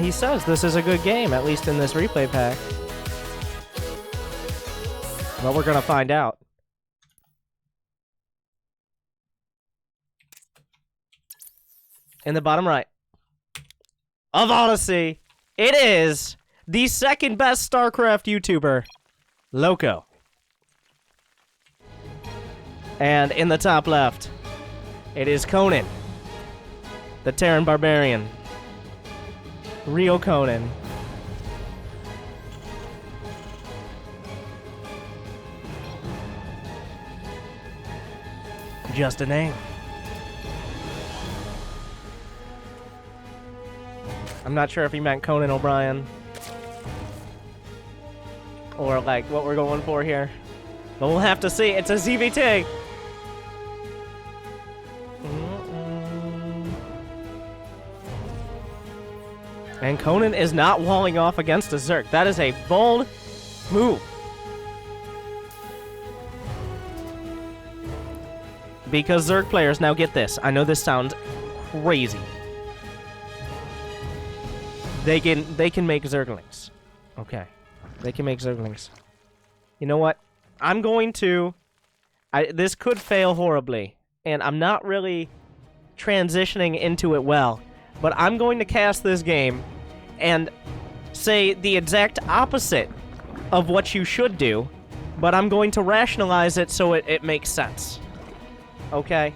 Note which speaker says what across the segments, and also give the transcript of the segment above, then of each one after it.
Speaker 1: he says this is a good game, at least in this replay pack. But we're gonna find out. In the bottom right of Odyssey, it is the second best StarCraft YouTuber, Lowko. And in the top left, it is Conan, the Terran Barbarian. Real Conan. Just a name. I'm not sure if he meant Conan O'Brien. Or, like, what we're going for here. But we'll have to see. It's a ZVT! And Conan is not walling off against a Zerg. That is a bold move. Because Zerg players, now get this. I know this sounds crazy. They can make Zerglings. Okay. They can make Zerglings. You know what? I'm going to... this could fail horribly. And I'm not really transitioning into it well. But I'm going to cast this game and say the exact opposite of what you should do. But I'm going to rationalize it so it makes sense. Okay?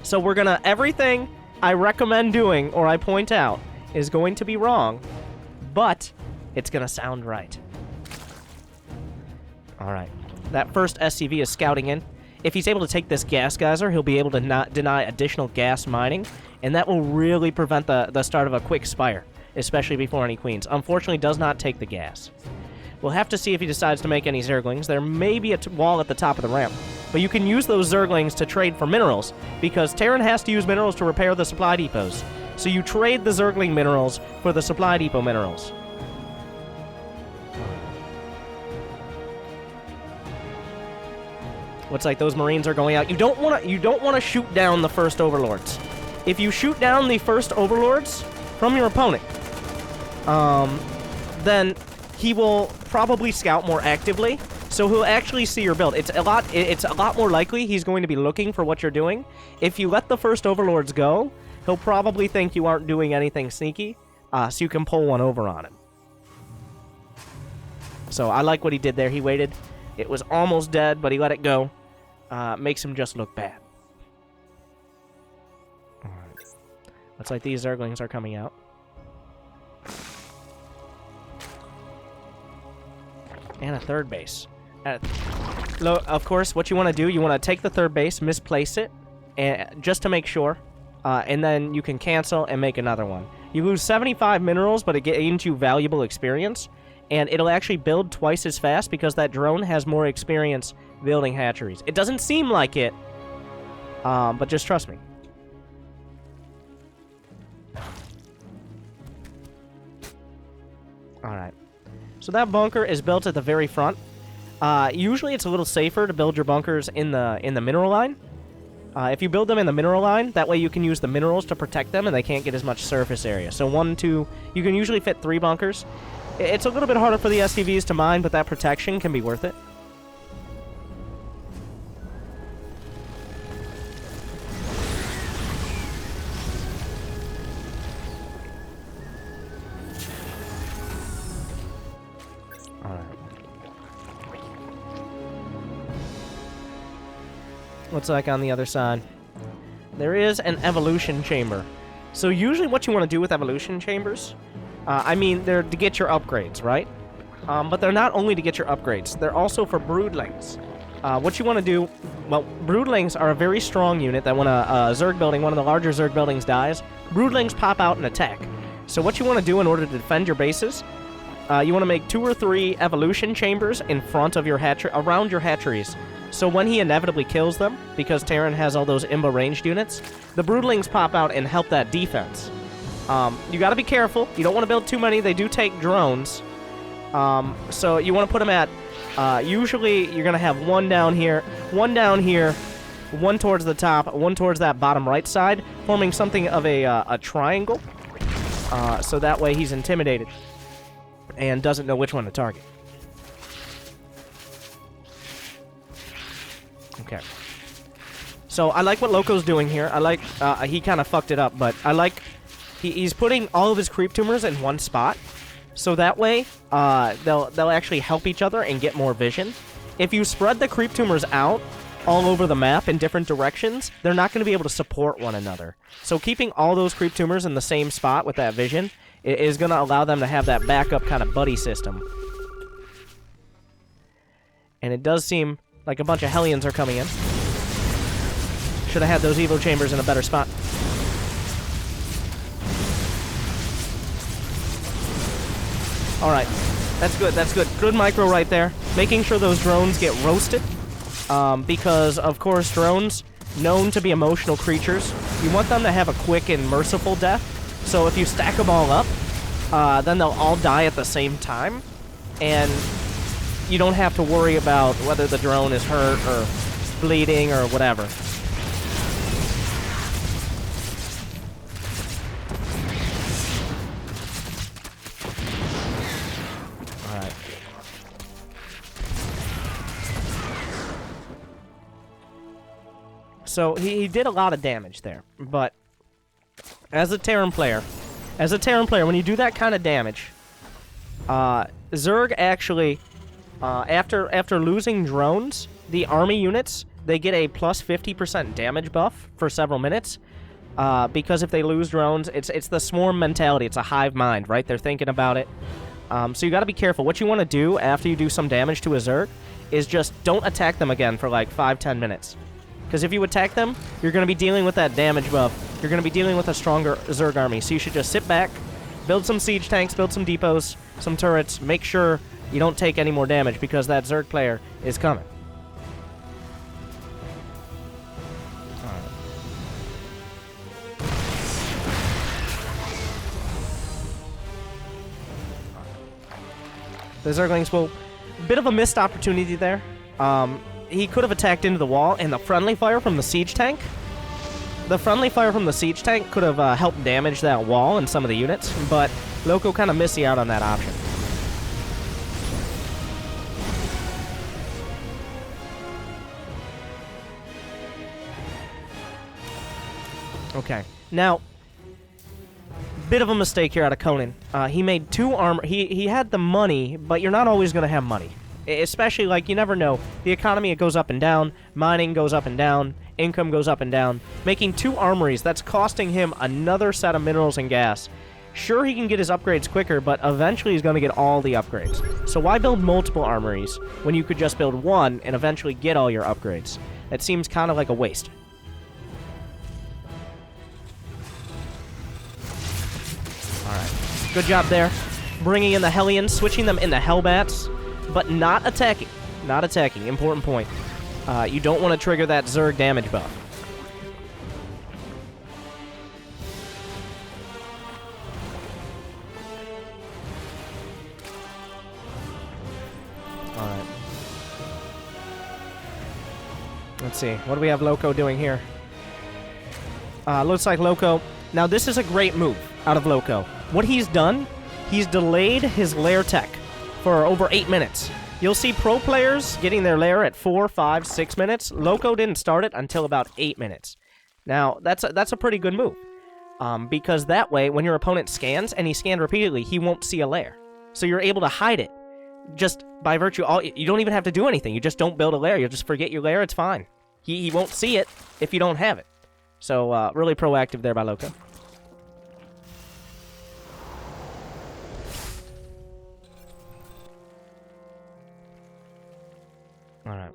Speaker 1: So we're gonna... everything I recommend doing, or I point out, is going to be wrong, but it's gonna sound right. Alright. That first SCV is scouting in. If he's able to take this gas geyser, he'll be able to not deny additional gas mining, and that will really prevent the start of a quick spire, especially before any queens. Unfortunately, does not take the gas. We'll have to see if he decides to make any Zerglings. There may be a wall at the top of the ramp, but you can use those Zerglings to trade for minerals, because Terran has to use minerals to repair the supply depots. So you trade the Zergling minerals for the supply depot minerals. Looks like those Marines are going out. You don't want to shoot down the first Overlords. If you shoot down the first Overlords from your opponent, then he will probably scout more actively, so he'll actually see your build. It's a lot more likely he's going to be looking for what you're doing. If you let the first Overlords go, he'll probably think you aren't doing anything sneaky, so you can pull one over on him. So I like what he did there. He waited. It was almost dead, but he let it go. Makes him just look bad. Alright. Looks like these Zerglings are coming out. And a third base. Of course, what you want to do, you want to take the third base, misplace it, and just to make sure. And then you can cancel and make another one. You lose 75 minerals, but it gains you valuable experience. And it'll actually build twice as fast because that drone has more experience building hatcheries. It doesn't seem like it, but just trust me. Alright. So that bunker is built at the very front. Usually it's a little safer to build your bunkers in the mineral line. If you build them in the mineral line, that way you can use the minerals to protect them and they can't get as much surface area. So 1, 2, you can usually fit 3 bunkers. It's a little bit harder for the SCVs to mine, but that protection can be worth it. Looks like on the other side, there is an evolution chamber. So usually what you want to do with evolution chambers, I mean, they're to get your upgrades, right? But they're not only to get your upgrades, they're also for broodlings. What you want to do, well, broodlings are a very strong unit that when a Zerg building, one of the larger Zerg buildings dies, broodlings pop out and attack. So what you want to do in order to defend your bases, you want to make 2 or 3 evolution chambers in front of your around your hatcheries. So when he inevitably kills them, because Terran has all those Imba ranged units, the broodlings pop out and help that defense. You gotta be careful. You don't want to build too many. They do take drones. So you want to put them at... usually, you're going to have 1 down here, 1 down here, 1 towards the top, 1 towards that bottom right side, forming something of a triangle. so that way he's intimidated and doesn't know which one to target. Okay. So I like what Lowko's doing here. I like, he kind of fucked it up, but I like, he's putting all of his creep tumors in one spot, so that way, they'll actually help each other and get more vision. If you spread the creep tumors out all over the map in different directions, they're not going to be able to support one another. So keeping all those creep tumors in the same spot with that vision is going to allow them to have that backup kind of buddy system. And it does seem like a bunch of Hellions are coming in. Should have had those Evo chambers in a better spot. Alright, that's good, that's good. Good micro right there. Making sure those drones get roasted. Because, of course, drones, known to be emotional creatures, you want them to have a quick and merciful death. So if you stack them all up, then they'll all die at the same time. And you don't have to worry about whether the drone is hurt or bleeding or whatever. Alright. So he did a lot of damage there, but as a Terran player, when you do that kind of damage, Zerg actually, after losing drones, the army units, they get a plus 50% damage buff for several minutes, because if they lose drones, it's the swarm mentality, it's a hive mind, right? They're thinking about it. So you gotta be careful. What you want to do after you do some damage to a Zerg is just don't attack them again for like 5-10 minutes. Because if you attack them, you're going to be dealing with that damage buff. You're going to be dealing with a stronger Zerg army. So you should just sit back, build some siege tanks, build some depots, some turrets. Make sure you don't take any more damage because that Zerg player is coming. Alright. The Zerglings will... Bit of a missed opportunity there. He could have attacked into the wall, and the friendly fire from the siege tank... The friendly fire from the siege tank could have helped damage that wall and some of the units, but Lowko kind of missing out on that option. Okay, now... Bit of a mistake here out of Conan. He made 2 armor... He had the money, but you're not always going to have money. Especially, like, you never know. The economy, it goes up and down. Mining goes up and down. Income goes up and down. Making 2 armories, that's costing him another set of minerals and gas. Sure, he can get his upgrades quicker, but eventually he's going to get all the upgrades. So why build multiple armories when you could just build one and eventually get all your upgrades? That seems kind of like a waste. Alright. Good job there. Bringing in the Hellions, switching them into Hellbats. But not attacking. Not attacking. Important point. You don't want to trigger that Zerg damage buff. Alright. Let's see. What do we have Lowko doing here? Looks like Lowko... Now, this is a great move out of Lowko. What he's done, he's delayed his lair tech for over 8 minutes. You'll see pro players getting their lair at 4, 5, 6 minutes. Lowko didn't start it until about 8 minutes. Now, that's a pretty good move. Because that way, when your opponent scans, and he scanned repeatedly, he won't see a lair. So you're able to hide it. Just by virtue, you don't even have to do anything. You just don't build a lair. You'll just forget your lair, it's fine. He won't see it if you don't have it. So, really proactive there by Lowko. Alright.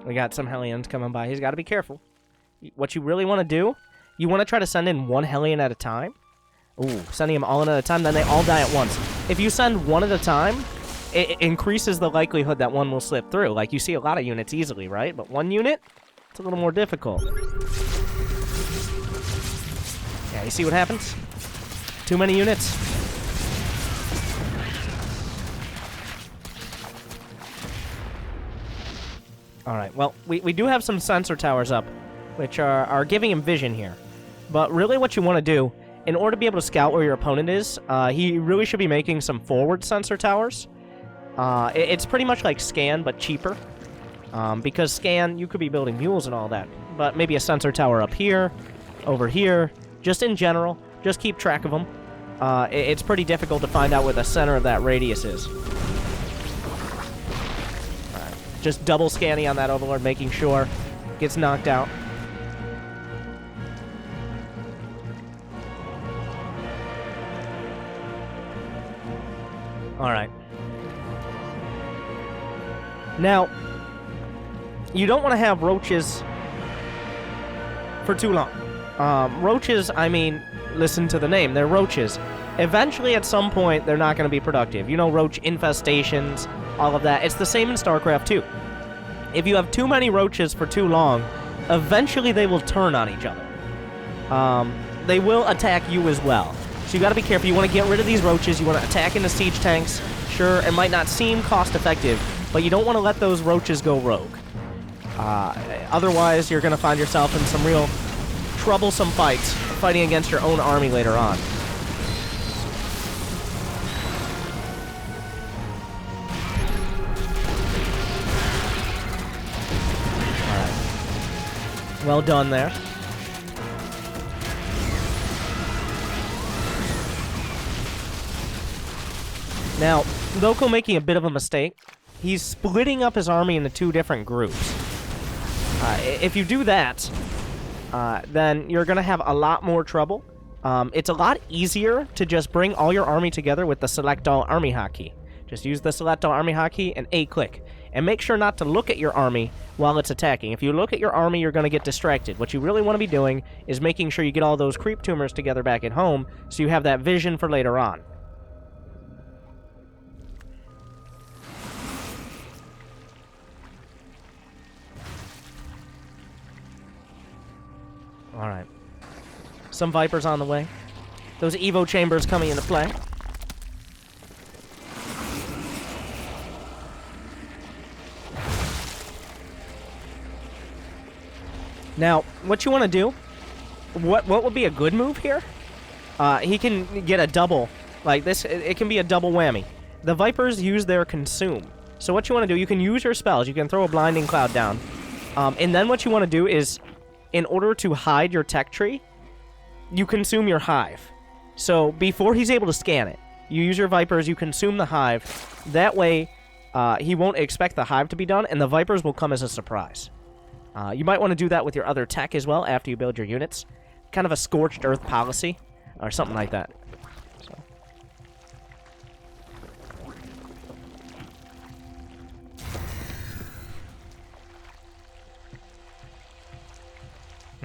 Speaker 1: We got some Hellions coming by. He's got to be careful. What you really want to do, you want to try to send in 1 Hellion at a time. Ooh, sending them all in at a time, then they all die at once. If you send 1 at a time, it increases the likelihood that 1 will slip through. Like, you see a lot of units easily, right? But 1 unit, it's a little more difficult. Yeah, you see what happens? Too many units. Alright, well, we do have some sensor towers up. which are giving him vision here. But really what you want to do, in order to be able to scout where your opponent is, he really should be making some forward sensor towers. It's pretty much like scan, but cheaper. Because scan, you could be building mules and all that. But maybe a sensor tower up here, over here, just in general. Just keep track of them. It's pretty difficult to find out where the center of that radius is. Alright, just double scanning on that Overlord, making sure it gets knocked out. Alright. Now, you don't want to have roaches for too long. Roaches, I mean, listen to the name, they're roaches. Eventually, at some point, they're not going to be productive. You know, roach infestations, all of that. It's the same in StarCraft 2. If you have too many roaches for too long, eventually they will turn on each other. They will attack you as well. So you got to be careful. You want to get rid of these roaches. You want to attack into siege tanks. Sure, it might not seem cost-effective, but you don't want to let those roaches go rogue. Otherwise, you're going to find yourself in some real troublesome fights, fighting against your own army later on. Alright. Well done there. Now, Lowko making a bit of a mistake. He's splitting up his army into two different groups. If you do that, then you're going to have a lot more trouble. It's a lot easier to just bring all your army together with the Select All Army hotkey. Just use the Select All Army hotkey and A-click. And make sure not to look at your army while it's attacking. If you look at your army, you're going to get distracted. What you really want to be doing is making sure you get all those creep tumors together back at home so you have that vision for later on. Alright. Some Vipers on the way. Those Evo chambers coming into play. Now, what you want to do, what would be a good move here? He can get a double, like this, it can be a double whammy. The Vipers use their consume. So what you want to do, you can use your spells, you can throw a blinding cloud down. And then what you want to do is, in order to hide your tech tree, you consume your hive. So before he's able to scan it, you use your Vipers, you consume the hive. That way, he won't expect the hive to be done, and the Vipers will come as a surprise. You might want to do that with your other tech as well after you build your units. Kind of a scorched earth policy, or something like that. So.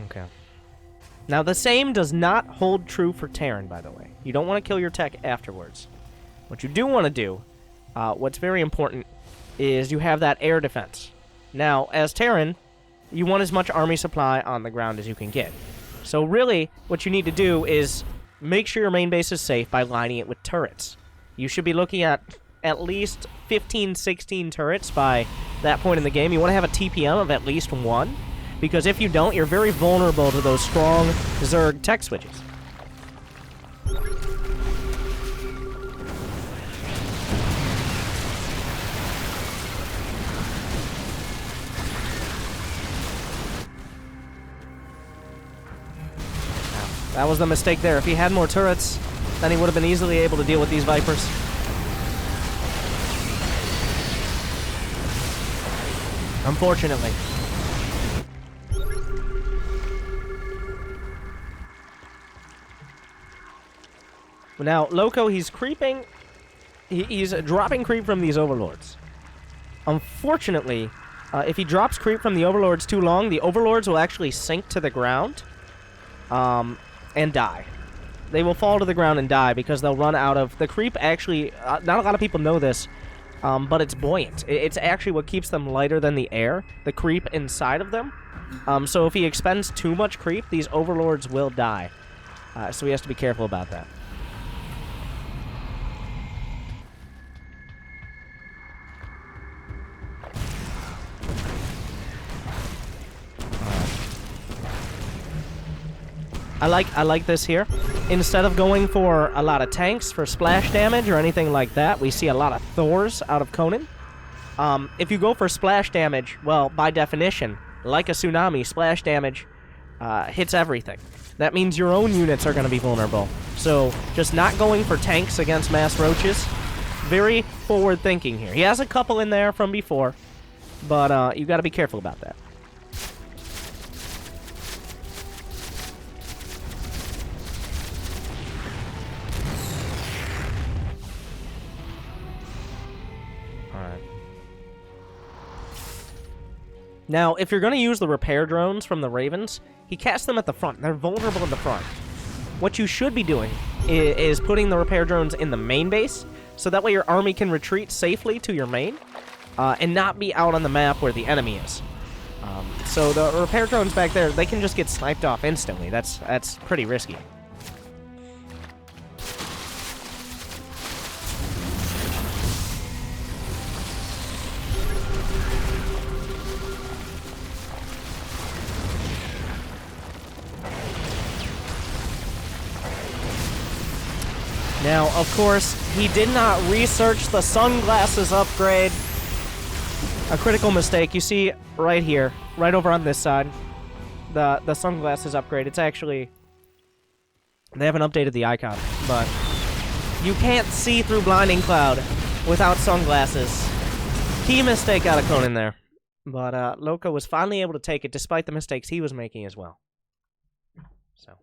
Speaker 1: Okay. Now, the same does not hold true for Terran, by the way. You don't want to kill your tech afterwards. What you do want to do, what's very important, is you have that air defense. Now, as Terran, you want as much army supply on the ground as you can get. So really, what you need to do is make sure your main base is safe by lining it with turrets. You should be looking at least 15, 16 turrets by that point in the game. You want to have a TPM of at least 1. Because if you don't, you're very vulnerable to those strong Zerg tech switches. That was the mistake there. If he had more turrets, then he would have been easily able to deal with these Vipers. Unfortunately. Now, Lowko, he's creeping. He's dropping creep from these Overlords. Unfortunately, if he drops creep from the Overlords too long, the Overlords will actually sink to the ground and die. They will fall to the ground and die because they'll run out of... The creep actually... not a lot of people know this, but it's buoyant. It's actually what keeps them lighter than the air, the creep inside of them. So if he expends too much creep, these Overlords will die. So he has to be careful about that. I like this here. Instead of going for a lot of tanks for splash damage or anything like that, we see a lot of Thors out of Conan. If you go for splash damage, well, by definition, like a tsunami, splash damage hits everything. That means your own units are going to be vulnerable. So, just not going for tanks against mass roaches. Very forward thinking here. He has a couple in there from before, but you got to be careful about that. Now, if you're going to use the repair drones from the Ravens, he casts them at the front. They're vulnerable at the front. What you should be doing is putting the repair drones in the main base, so that way your army can retreat safely to your main, and not be out on the map where the enemy is. So the repair drones back there, they can just get sniped off instantly. That's pretty risky. Now, of course, he did not research the sunglasses upgrade. A critical mistake. You see right here, right over on this side, the sunglasses upgrade. It's actually... They haven't updated the icon, but you can't see through Blinding Cloud without sunglasses. Key mistake out of Conan there. But Lowko was finally able to take it despite the mistakes he was making as well. So...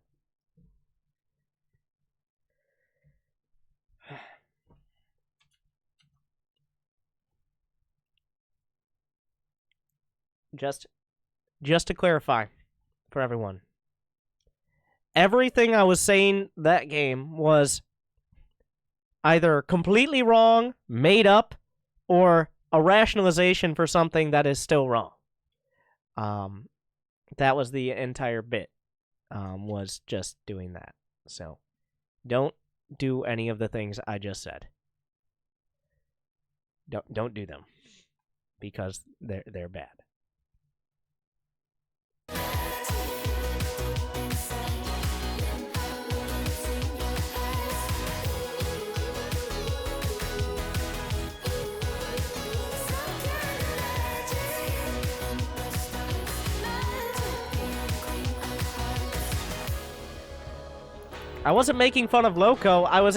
Speaker 1: Just to clarify for everyone, everything I was saying that game was either completely wrong, made up, or a rationalization for something that is still wrong. That was the entire bit, was just doing that. So, don't do any of the things I just said. Don't do them, because they're bad. I wasn't making fun of Lowko, I was